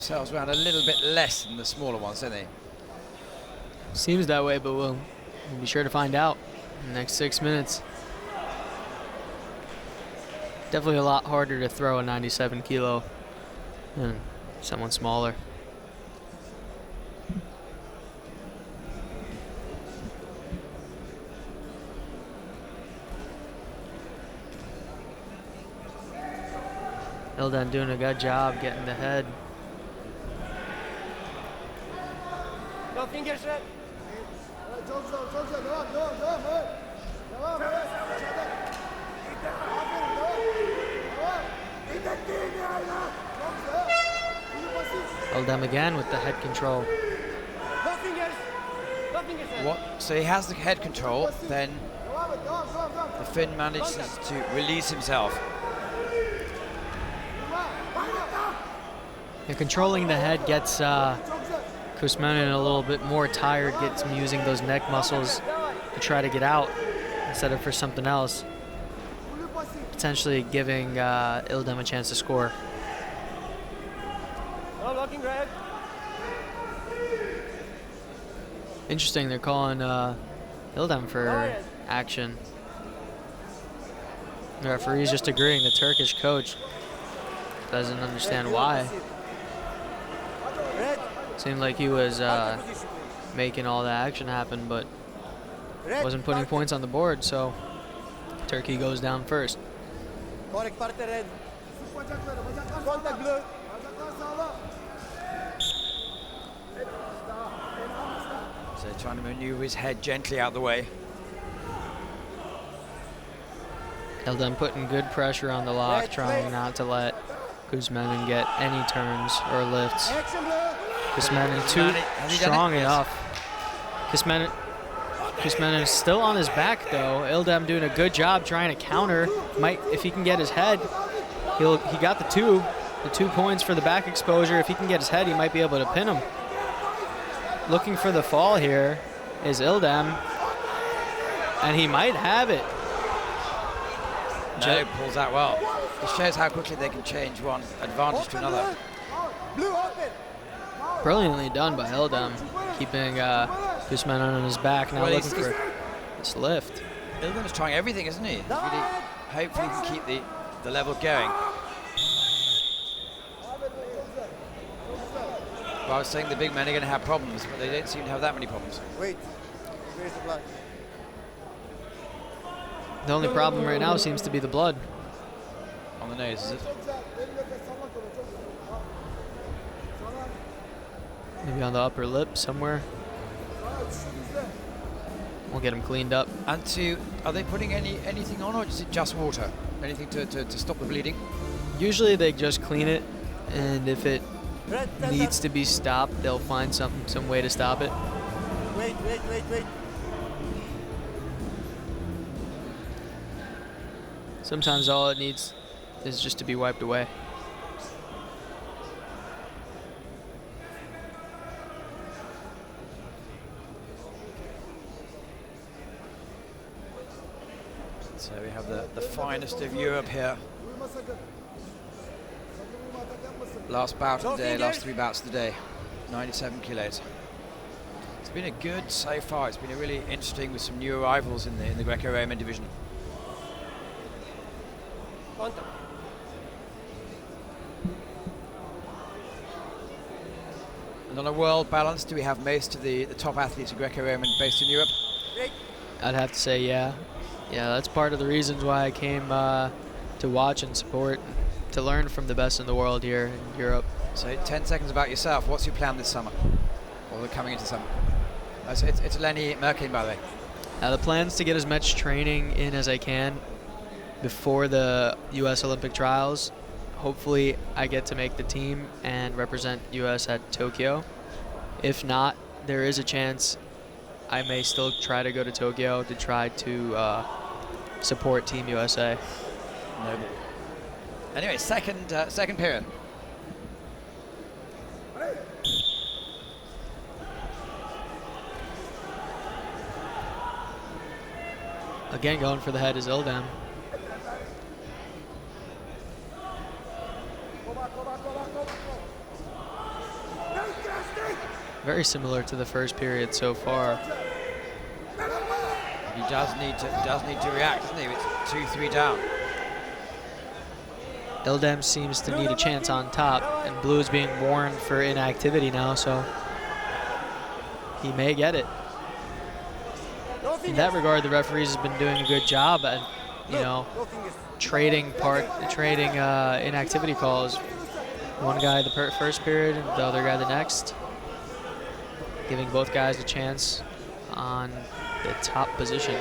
themselves around a little bit less than the smaller ones, don't they? Seems that way, but we'll be sure to find out in the next 6 minutes. Definitely a lot harder to throw a 97 kilo than someone smaller. ILDEM doing a good job getting the head. No finger set. ILDEM again with the head control. No fingers. No fingers set. What? So he has the head control, then the Finn manages to release himself. And controlling the head gets KUOSMANEN a little bit more tired, gets him using those neck muscles to try to get out instead of for something else, potentially giving ILDEM a chance to score. No blocking red. Interesting, they're calling ILDEM for action. The referee's just agreeing. The Turkish coach doesn't understand why. Seemed like he was making all the action happen, but wasn't putting points on the board, so Turkey goes down first. Correct parte red. Contact blue. So trying to maneuver his head gently out of the way. ILDEM putting good pressure on the lock, trying not to let KUOSMANEN get any turns or lifts. Action blue. KUOSMANEN too strong enough. KUOSMANEN is still on his back though. ILDEM doing a good job trying to counter. Might, if he can get his head, he got the 2 points for the back exposure. If he can get his head, he might be able to pin him. Looking for the fall here is ILDEM, and he might have it. No, pulls out well. It shows how quickly they can change one advantage to another. Blue open. Brilliantly done by ILDEM, keeping KUOSMANEN on his back, now Well, looking for this lift. ILDEM is trying everything, isn't he? He's really, hopefully he can keep the level going. Well, I was saying the big men are going to have problems, but they don't seem to have that many problems. Wait. Where's the blood? The only problem right now seems to be the blood. On the nose, is it? Maybe on the upper lip somewhere. We'll get him cleaned up. And are they putting anything on, or is it just water? Anything to stop the bleeding? Usually they just clean it, and if it needs to be stopped, they'll find some way to stop it. Wait. Sometimes all it needs is just to be wiped away. So we have the finest of Europe here. Last bout of the day, last 3 bouts of the day, 97 kilos. It's been a good so far. It's been a really interesting with some new arrivals in the Greco-Roman division. Contact. And on a world balance, do we have most of the top athletes of Greco-Roman based in Europe? I'd have to say yeah. Yeah, that's part of the reasons why I came to watch and support, to learn from the best in the world here in Europe. So 10 seconds about yourself. What's your plan this summer? Or coming into summer? It's Lenny Merkin, by the way. The plan's to get as much training in as I can before the U.S. Olympic trials. Hopefully I get to make the team and represent U.S. at Tokyo. If not, there is a chance I may still try to go to Tokyo to try to support Team USA. Noble. Anyway, second period. Again, going for the head is ILDEM. Very similar to the first period so far. He does need to react, doesn't he? It's 2-3 down. ILDEM seems to need a chance on top, and Blue is being warned for inactivity now, so he may get it. In that regard, the referees has been doing a good job at, you know, trading inactivity calls. One guy the first period, and the other guy the next, giving both guys a chance on the top position.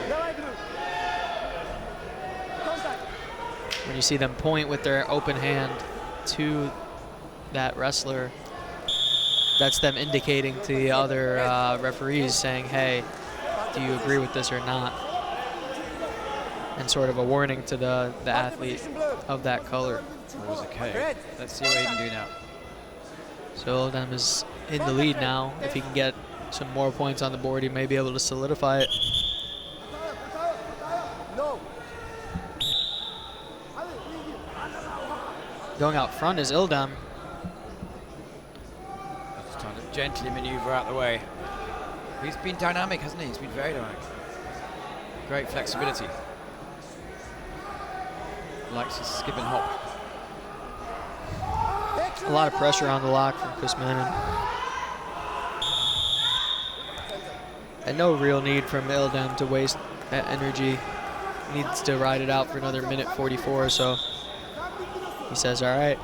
When you see them point with their open hand to that wrestler, that's them indicating to the other referees saying, hey, do you agree with this or not? And sort of a warning to the athlete of that color. Always okay. Let's see what he can do now. So ILDEM is in the lead now. If he can get some more points on the board, he may be able to solidify it. Going out front is ILDEM. Just trying to gently maneuver out the way. He's been dynamic, hasn't he? He's been very dynamic. Great flexibility. Likes to skip and hop. A lot of pressure on the lock from KUOSMANEN. And no real need from ILDEM to waste that energy. Needs to ride it out for another minute 44 or so. He says, all right.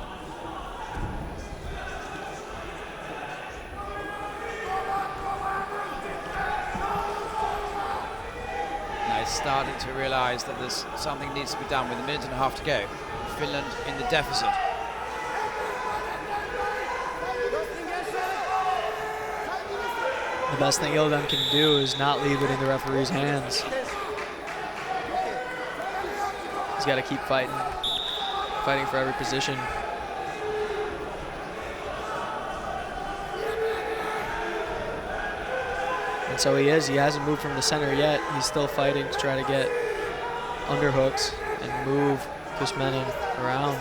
Now he's starting to realize that there's something needs to be done with a minute and a half to go. Finland in the deficit. The best thing ILDEM can do is not leave it in the referee's hands. He's got to keep fighting for every position. And so he is. He hasn't moved from the center yet. He's still fighting to try to get underhooks and move KUOSMANEN around.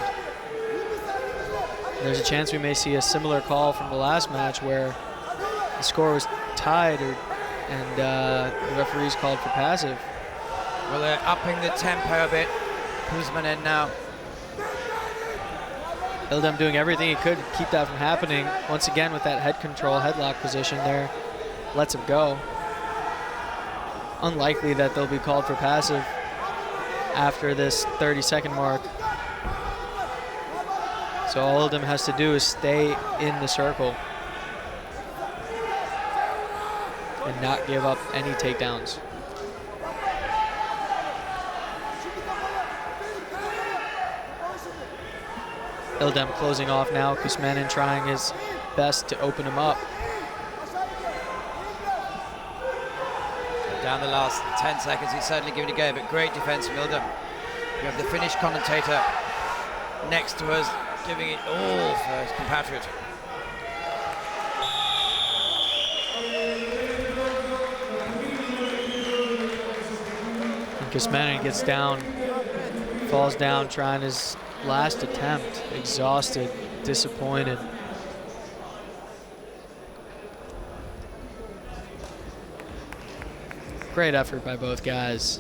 There's a chance we may see a similar call from the last match where the score was tied and the referees called for passive. Well, they're upping the tempo a bit. KUOSMANEN now. ILDEM doing everything he could to keep that from happening. Once again with that head control, headlock position there. Lets him go. Unlikely that they'll be called for passive after this 30-second mark. So all ILDEM has to do is stay in the circle and not give up any takedowns. ILDEM closing off now. KUOSMANEN trying his best to open him up. Down the last 10 seconds, he's certainly giving it a go, but great defense from ILDEM. We have the Finnish commentator next to us, giving it all for his compatriot. And KUOSMANEN gets down, falls down, trying his last attempt, exhausted, disappointed. Great effort by both guys.